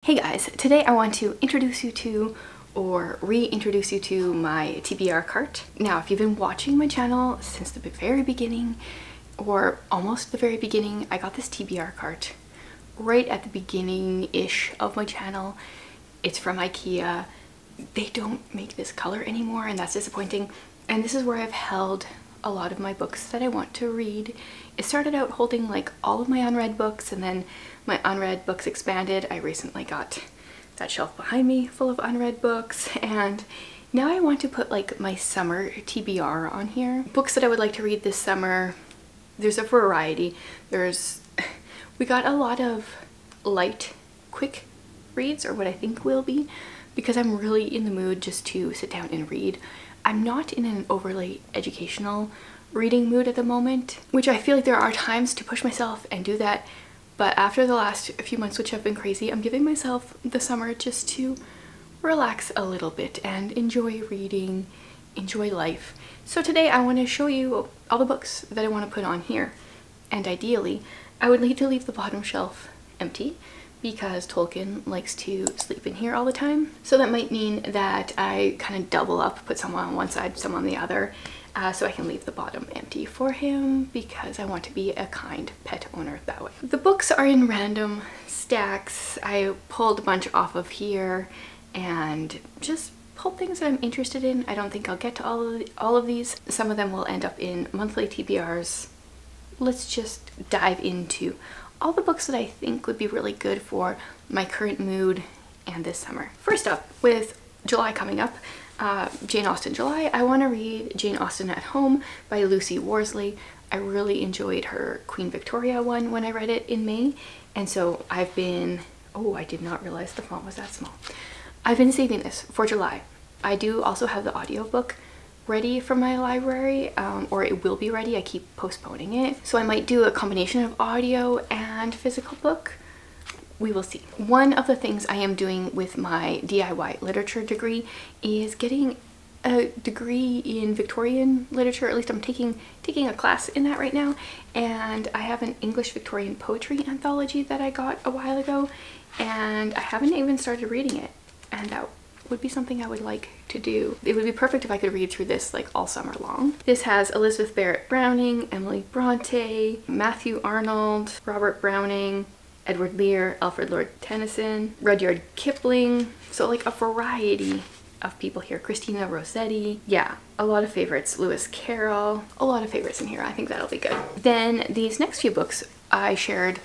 Hey guys, today I want to introduce you to or reintroduce you to my TBR cart. Now, if you've been watching my channel since the very beginning or almost the very beginning, I got this TBR cart right at the beginning-ish of my channel. It's from IKEA. They don't make this color anymore and that's disappointing. And this is where I've held a lot of my books that I want to read. It started out holding like all of my unread books, and then my unread books expanded. I recently got that shelf behind me full of unread books, and now I want to put like my summer TBR on here. Books that I would like to read this summer. There's a variety. We got a lot of light, quick reads, or what I think will be, because I'm really in the mood just to sit down and read. I'm not in an overly educational reading mood at the moment, which I feel like there are times to push myself and do that, but after the last few months, which have been crazy, I'm giving myself the summer just to relax a little bit and enjoy reading, enjoy life. So today I want to show you all the books that I want to put on here, and ideally I would like to leave the bottom shelf empty because Tolkien likes to sleep in here all the time. So that might mean that I kind of double up, put some on one side, some on the other, so I can leave the bottom empty for him because I want to be a kind pet owner that way. The books are in random stacks. I pulled a bunch off of here and just pulled things that I'm interested in. I don't think I'll get to all of these. Some of them will end up in monthly TBRs. Let's just dive into all the books that I think would be really good for my current mood and this summer. First up, with July coming up, Jane Austen July, I want to read Jane Austen at Home by Lucy Worsley. I really enjoyed her Queen Victoria one when I read it in May, and so I've been, oh, I did not realize the font was that small. I've been saving this for July. I do also have the audiobook ready from my library, or it will be ready. I keep postponing it, so I might do a combination of audio and physical book. We will see. One of the things I am doing with my DIY literature degree is getting a degree in Victorian literature. At least I'm taking a class in that right now, and I have an English Victorian poetry anthology that I got a while ago, and I haven't even started reading it, and that would be something I would like to do. It would be perfect if I could read through this like all summer long. This has Elizabeth Barrett Browning, Emily Bronte, Matthew Arnold, Robert Browning, Edward Lear, Alfred Lord Tennyson, Rudyard Kipling, so like a variety of people here. Christina Rossetti, yeah, a lot of favorites. Lewis Carroll, a lot of favorites in here. I think that'll be good. Then these next few books I shared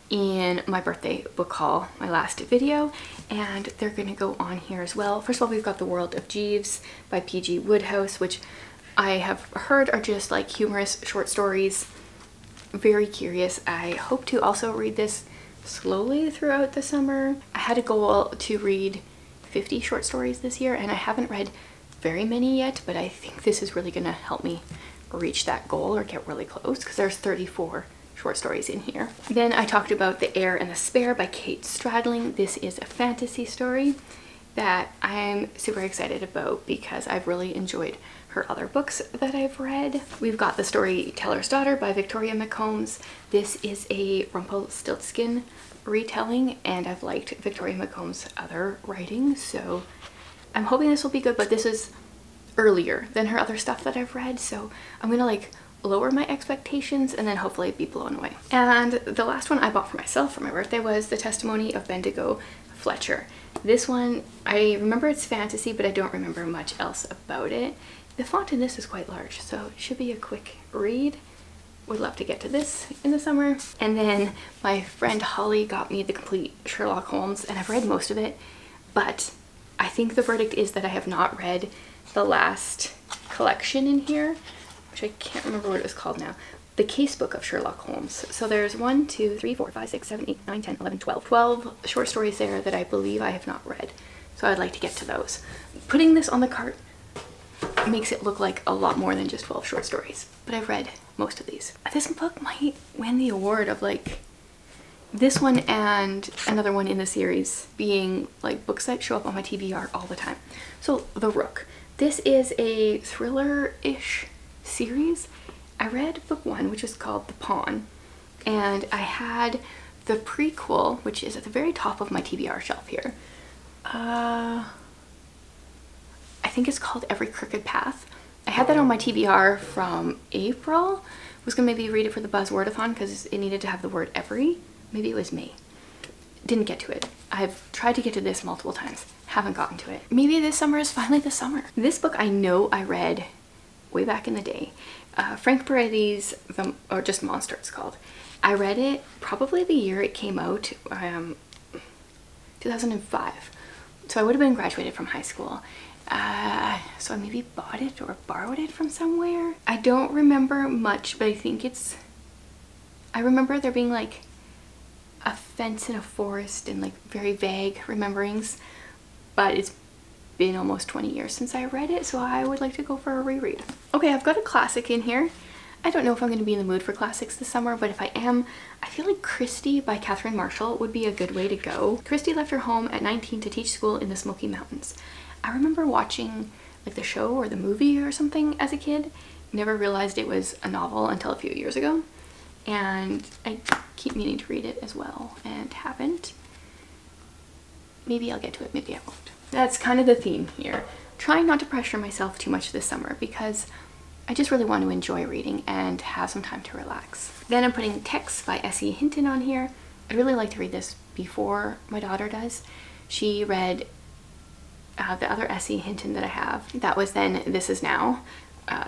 in my birthday book haul, my last video, and they're gonna go on here as well. First of all, we've got The World of Jeeves by P.G. Wodehouse, which I have heard are just like humorous short stories. Very curious. I hope to also read this slowly throughout the summer. I had a goal to read 50 short stories this year, and I haven't read very many yet, but I think this is really gonna help me reach that goal or get really close, because there's 34 short stories in here. Then I talked about The Heir and the Spare by Kate Stradling. This is a fantasy story that I'm super excited about because I've really enjoyed her other books that I've read. We've got The Storyteller's Daughter by Victoria McCombs. This is a Rumpelstiltskin retelling, and I've liked Victoria McCombs' other writing, so I'm hoping this will be good, but this is earlier than her other stuff that I've read, so I'm gonna like lower my expectations and then hopefully be blown away. And the last one I bought for myself for my birthday was The Testimony of Bendigo Fletcher. This one, I remember it's fantasy, but I don't remember much else about it. The font in this is quite large, so it should be a quick read. Would love to get to this in the summer. And then my friend Holly got me the complete Sherlock Holmes, and I've read most of it, but I think the verdict is that I have not read the last collection in here, which I can't remember what it was called now. The Casebook of Sherlock Holmes. So there's 1, 2, 3, 4, 5, 6, 7, 8, 9, 10, 11, 12. 12 short stories there that I believe I have not read. So I'd like to get to those. Putting this on the cart makes it look like a lot more than just 12 short stories, but I've read most of these. This book might win the award of like this one and another one in the series being like books that show up on my TBR all the time. So The Rook. This is a thriller-ish series. I read book 1, which is called The Pawn, and I had the prequel, which is at the very top of my TBR shelf here. I think it's called Every Crooked Path. I had that on my TBR from April. I was gonna maybe read it for the Buzzwordathon because it needed to have the word every. Maybe it was May. Didn't get to it. I've tried to get to this multiple times. Haven't gotten to it. Maybe this summer is finally the summer. This book I know I read way back in the day. Frank Peretti's, or just Monster it's called. I read it probably the year it came out, 2005. So I would have been graduated from high school. So I maybe bought it or borrowed it from somewhere. I don't remember much, but I think I remember there being like a fence in a forest and like very vague rememberings, but it's been almost 20 years since I read it, so I would like to go for a reread. Okay, I've got a classic in here. I don't know if I'm going to be in the mood for classics this summer, but if I am, I feel like Christy by Catherine Marshall would be a good way to go. Christy left her home at 19 to teach school in the Smoky Mountains. I remember watching like the show or the movie or something as a kid. Never realized it was a novel until a few years ago. And I keep meaning to read it as well and haven't. Maybe I'll get to it, maybe I won't. That's kind of the theme here. Trying not to pressure myself too much this summer because I just really want to enjoy reading and have some time to relax. Then I'm putting Text by S.E. Hinton on here. I'd really like to read this before my daughter does. She read the other S.E. Hinton that I have. That was then This Is Now.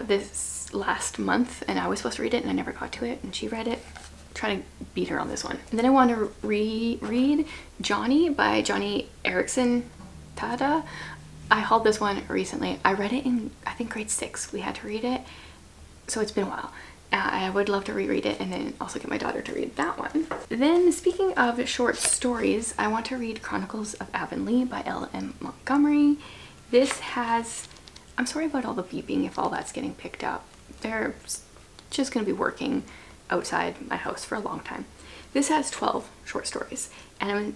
This last month, and I was supposed to read it and I never got to it, and she read it. I'm trying to beat her on this one. And then I want to reread Johnny by Johnny Erickson Tada. I hauled this one recently. I read it in, I think, grade 6. We had to read it, so it's been a while. I would love to reread it and then also get my daughter to read that one. Then speaking of short stories, I want to read Chronicles of Avonlea by L.M. Montgomery. This has, I'm sorry about all the beeping if all that's getting picked up. They're just going to be working outside my house for a long time. This has 12 short stories, and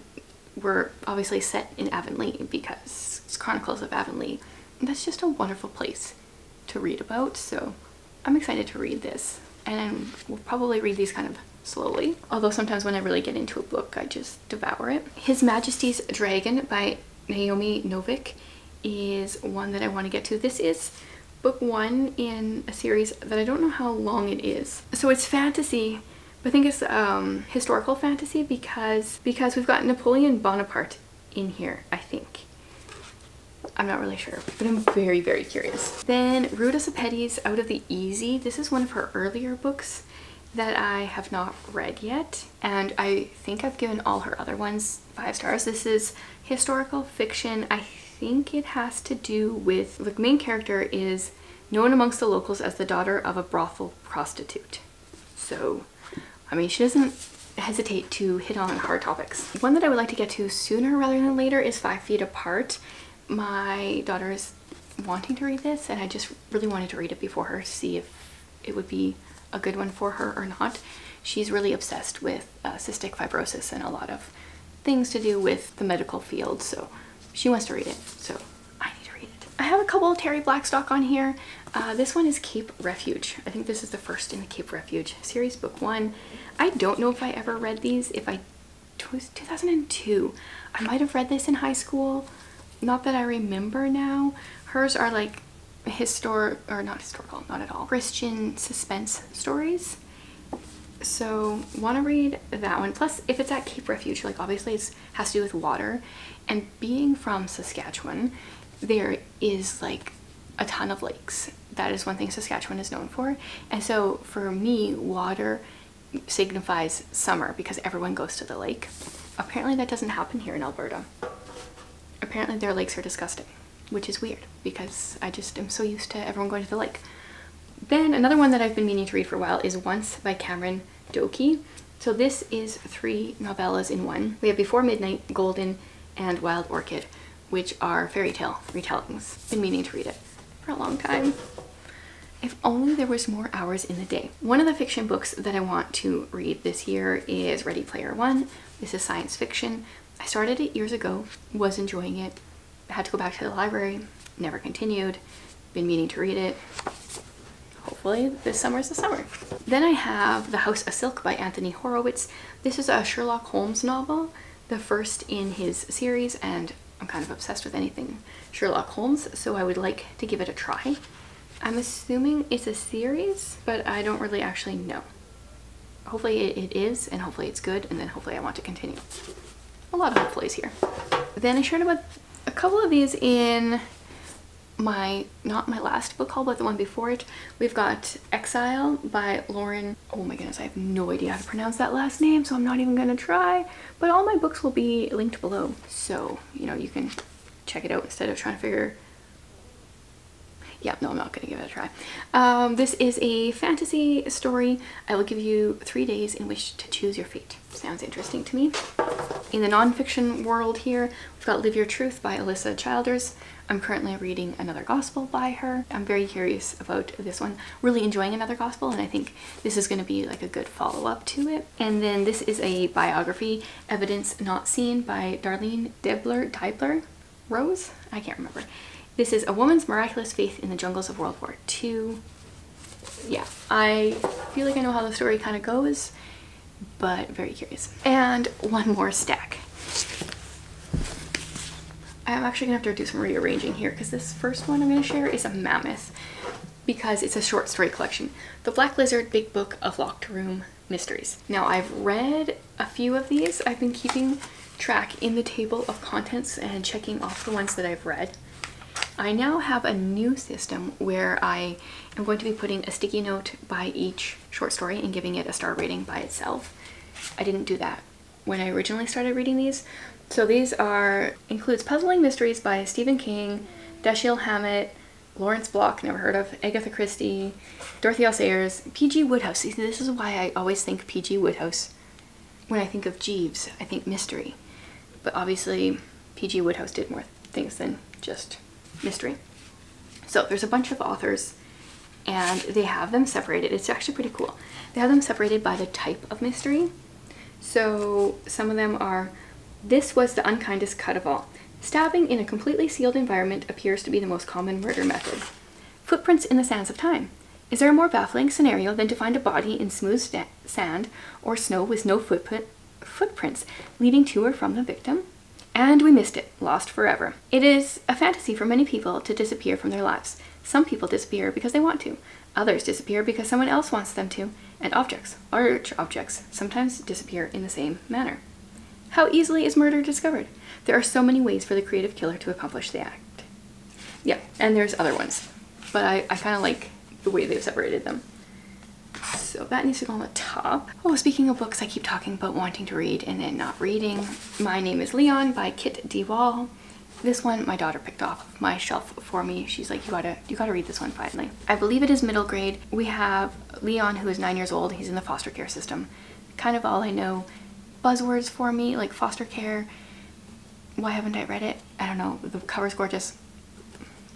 we're obviously set in Avonlea because it's Chronicles of Avonlea. And that's just a wonderful place to read about, so I'm excited to read this. And we'll probably read these kind of slowly, although sometimes when I really get into a book I just devour it. His Majesty's Dragon by Naomi Novik is one that I want to get to. This is book 1 in a series that I don't know how long it is. So it's fantasy, but I think it's historical fantasy because we've got Napoleon Bonaparte in here, I think. I'm not really sure, but I'm very, very curious. Then Ruta Sepetys Out of the Easy. This is one of her earlier books that I have not read yet, and I think I've given all her other ones 5 stars. This is historical fiction. I think it has to do with, the main character is known amongst the locals as the daughter of a brothel prostitute. So, I mean, she doesn't hesitate to hit on hard topics. One that I would like to get to sooner rather than later is 5 Feet Apart. My daughter is wanting to read this, and I just really wanted to read it before her to see if it would be a good one for her or not. She's really obsessed with cystic fibrosis and a lot of things to do with the medical field, so she wants to read it, so I need to read it. I have a couple of Terry Blackstock on here. This one is Cape Refuge. I think this is the first in the Cape Refuge series, book 1. I don't know if I ever read these. It was 2002. I might have read this in high school. Not that I remember now. Hers are like not historical, not at all. Christian suspense stories. So want to read that one. Plus, if it's at Cape Refuge, like obviously it has to do with water. And being from Saskatchewan, there is like a ton of lakes. That is one thing Saskatchewan is known for. And so for me, water signifies summer because everyone goes to the lake. Apparently that doesn't happen here in Alberta. Apparently their lakes are disgusting, which is weird because I just am so used to everyone going to the lake. Then another one that I've been meaning to read for a while is Once by Cameron Doki. So this is 3 novellas in one. We have Before Midnight, Golden, and Wild Orchid, which are fairy tale retellings. Been meaning to read it for a long time. If only there was more hours in the day. One of the fiction books that I want to read this year is Ready Player One. This is science fiction. I started it years ago, was enjoying it, had to go back to the library, never continued, been meaning to read it. Hopefully hopefully this summer is the summer. Then I have The House of Silk by Anthony Horowitz. This is a Sherlock Holmes novel, the first in his series, and I'm kind of obsessed with anything Sherlock Holmes, so I would like to give it a try. I'm assuming it's a series, but I don't really actually know. Hopefully it is, and hopefully it's good, and then hopefully I want to continue. A lot of hopefullys here. Then I shared about a couple of these in not my last book haul, but the one before it. We've got Exile by Lauren. Oh my goodness, I have no idea how to pronounce that last name, so I'm not even gonna try. But all my books will be linked below, so you know, you can check it out instead of trying to figure. Yeah, no, I'm not gonna give it a try. This is a fantasy story. I will give you 3 days in which to choose your fate. Sounds interesting to me. In the nonfiction world here, we've got Live Your Truth by Alyssa Childers. I'm currently reading Another Gospel by her. I'm very curious about this one. Really enjoying Another Gospel, and I think this is going to be like a good follow-up to it. And then this is a biography, Evidence Not Seen by Darlene Deibler Rose? I can't remember. This is a woman's miraculous faith in the jungles of World War II. Yeah, I feel like I know how the story kind of goes, but very curious. And one more stack. I'm actually gonna have to do some rearranging here because this first one I'm gonna share is a mammoth because it's a short story collection. The Black Lizard Big Book of Locked Room Mysteries. Now I've read a few of these. I've been keeping track in the table of contents and checking off the ones that I've read. I now have a new system where I am going to be putting a sticky note by each short story and giving it a star rating by itself. I didn't do that when I originally started reading these. So these includes Puzzling Mysteries by Stephen King, Dashiell Hammett, Lawrence Block, never heard of, Agatha Christie, Dorothy L. Sayers, P.G. Wodehouse. See, this is why I always think P.G. Wodehouse. When I think of Jeeves, I think mystery. But obviously, P.G. Wodehouse did more things than just mystery. So there's a bunch of authors, and they have them separated. It's actually pretty cool. They have them separated by the type of mystery. So some of them are, this was the unkindest cut of all. Stabbing in a completely sealed environment appears to be the most common murder method. Footprints in the sands of time. Is there a more baffling scenario than to find a body in smooth sand or snow with no footprints leading to or from the victim? And we missed it. Lost forever. It is a fantasy for many people to disappear from their lives. Some people disappear because they want to. Others disappear because someone else wants them to. And objects, large objects, sometimes disappear in the same manner. How easily is murder discovered? There are so many ways for the creative killer to accomplish the act. Yeah, and there's other ones, but I kind of like the way they've separated them. So that needs to go on the top. Oh, speaking of books, I keep talking about wanting to read and then not reading. My Name is Leon by Kit D. Wall. This one my daughter picked off my shelf for me. She's like, you gotta read this one finally. I believe it is middle grade. We have Leon, who is 9 years old. He's in the foster care system. Kind of all I know. Buzzwords for me, like foster care. Why haven't I read it? I don't know. The cover's gorgeous.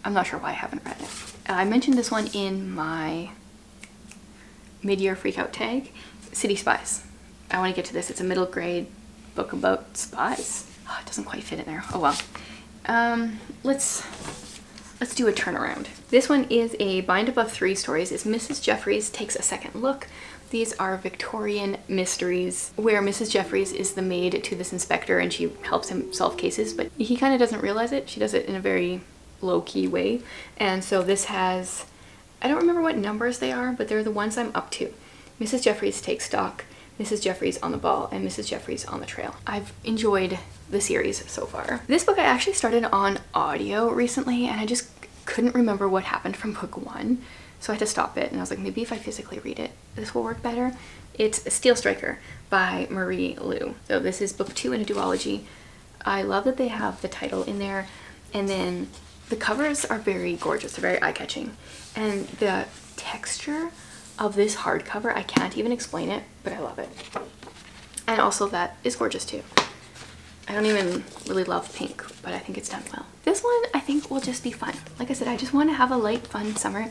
I'm not sure why I haven't read it. I mentioned this one in my mid-year freakout tag. City Spies. I want to get to this. It's a middle grade book about spies. Oh, it doesn't quite fit in there. Oh well. Let's do a turnaround. This one is a bind up of 3 stories. It's Mrs. Jeffries Takes a Second Look. These are Victorian mysteries where Mrs. Jeffries is the maid to this inspector and she helps him solve cases, but he kind of doesn't realize it. She does it in a very low-key way. And so this has, I don't remember what numbers they are, but they're the ones I'm up to. Mrs. Jeffries Takes Stock, Mrs. Jeffries on the Ball, and Mrs. Jeffries on the Trail. I've enjoyed the series so far. This book I actually started on audio recently and I just couldn't remember what happened from book 1. So I had to stop it, and I was like, maybe if I physically read it, this will work better. It's Steel Striker by Marie Lu. So this is book 2 in a duology. I love that they have the title in there, and then the covers are very gorgeous. They're very eye-catching. And the texture of this hardcover, I can't even explain it, but I love it. And also that is gorgeous too. I don't even really love pink, but I think it's done well. This one I think will just be fun. Like I said, I just want to have a light, fun summer.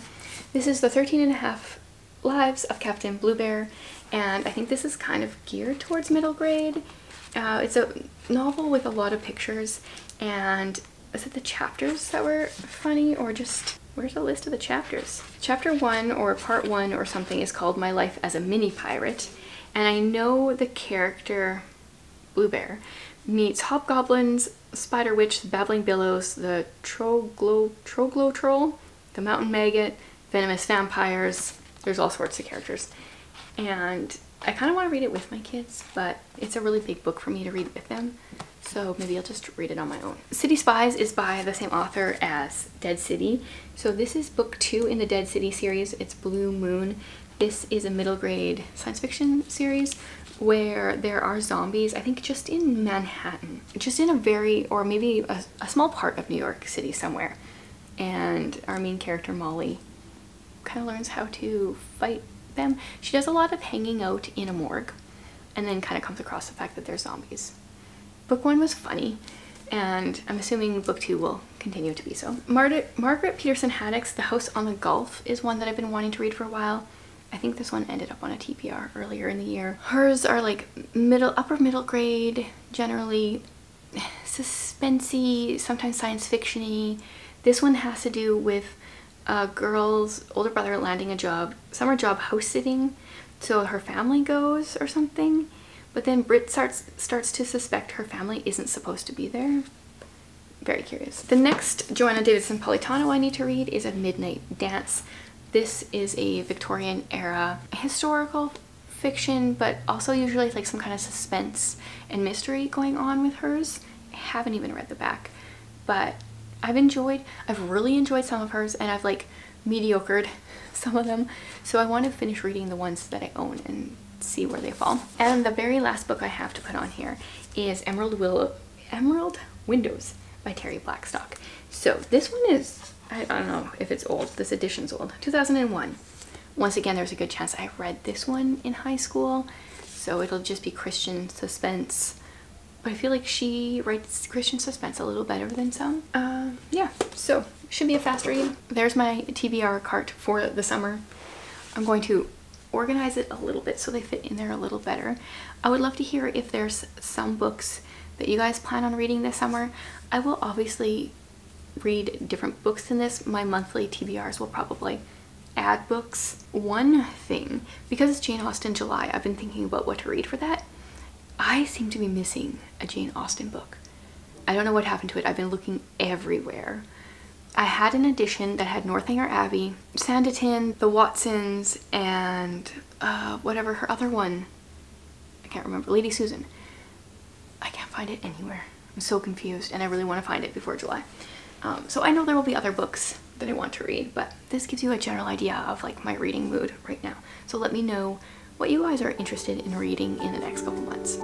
This is the 13.5 Lives of Captain Blue Bear, and I think this is kind of geared towards middle grade. It's a novel with a lot of pictures, and is it the chapters that were funny or just Where's the list of the chapters? Chapter 1 or part 1 or something is called My Life as a Mini Pirate. And I know the character Blue Bear meets hobgoblins, spider witch, the babbling billows, the troglo troll, the mountain maggot, venomous vampires. There's all sorts of characters. And I kind of want to read it with my kids, but it's a really big book for me to read with them. So maybe I'll just read it on my own. City Spies is by the same author as Dead City. So this is book 2 in the Dead City series. It's Blue Moon. This is a middle grade science fiction series where there are zombies, I think just in Manhattan, just in a very, or maybe a small part of New York City somewhere. And our main character, Molly, kind of learns how to fight them. She does a lot of hanging out in a morgue and then kind of comes across the fact that they're zombies. Book 1 was funny, and I'm assuming book 2 will continue to be so. Margaret Peterson Haddock's The House on the Gulf is one that I've been wanting to read for a while. I think this one ended up on a TBR earlier in the year. Hers are like upper middle grade, generally suspensey, sometimes science fiction-y. This one has to do with a girl's older brother landing a summer job house sitting, so her family goes or something. But then Britt starts to suspect her family isn't supposed to be there. Very curious. The next Joanna Davidson Politano I need to read is A Midnight Dance. This is a Victorian era historical fiction, but also usually like some kind of suspense and mystery going on with hers. I haven't even read the back, but I've really enjoyed some of hers, and I've like mediocred some of them. So I want to finish reading the ones that I own and see where they fall. And the very last book I have to put on here is Emerald Windows by Terry Blackstock. So this one is, I don't know if it's old, this edition's old, 2001. Once again, there's a good chance I read this one in high school, so it'll just be Christian suspense. But I feel like she writes Christian suspense a little better than some. Yeah, so should be a fast read. There's my TBR cart for the summer. I'm going to organize it a little bit so they fit in there a little better. I would love to hear if there's some books that you guys plan on reading this summer. I will obviously read different books than this. My monthly TBRs will probably add books. One thing, because it's Jane Austen July, I've been thinking about what to read for that. I seem to be missing a Jane Austen book. I don't know what happened to it. I've been looking everywhere. I had an edition that had Northanger Abbey, Sanditon, the Watsons, and whatever her other one, I can't remember, Lady Susan. I can't find it anywhere. I'm so confused, and I really want to find it before July. So I know there will be other books that I want to read, but this gives you a general idea of like my reading mood right now. So let me know what you guys are interested in reading in the next couple months.